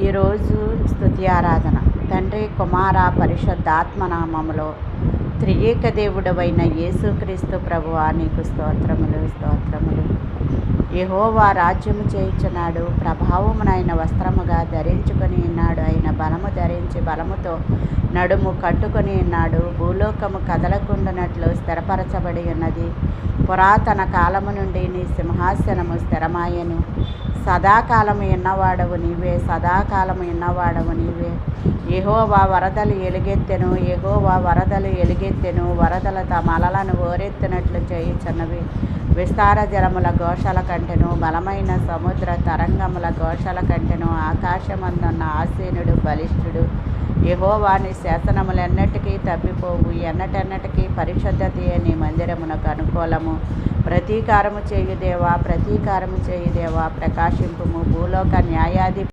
ఈరోజు స్తుతి ఆరాధన. తండ్రి, కుమార, పరిశుద్ధాత్మ నామములో త్రియేక దేవుడవైన యేసుక్రీస్తు ప్రభువా, నీకు స్తోత్రములు స్తోత్రములు. యెహోవా రాజ్యము చేయుచున్నాడు, ప్రభావమునైన వస్త్రముగా ధరించుకొని ఉన్నాడు. ఆయన బలము ధరించి బలముతో నడుము కట్టుకొని ఉన్నాడు. భూలోకము కదలకుండానట్లు స్థిరపరచబడి ఉన్నది. పురాతన కాలము నుండి నీ సింహాసనము స్థిరమాయెను. సదాకాలము ఉన్నవాడవు నీవే, సదాకాలము ఉన్నవాడవు నీవే. యెహోవా వరదలు ఎలుగెత్తెను, యెహోవా వరదలు ఎలుగెత్తెను. వరదల తమ అలలను ఓరెత్తినట్లు చేయుచున్నవి. విస్తార జలముల ఘోషల కంటెను, బలమైన సముద్ర తరంగముల ఘోషల కంటెను. ఆకాశమందున్న ఆసీనుడు బలిష్ఠుడు. యెహోవాని శాసనములెన్నటికీ తప్పిపోవు. ఎన్నటెన్నటికీ పరిశుద్ధతయే నీ మందిరమునకు అనుకూలము. ప్రతీకారము చేయుదేవా, ప్రతీకారము చేయుదేవా, ప్రకాశింపుము. భూలోక న్యాయాధిపతి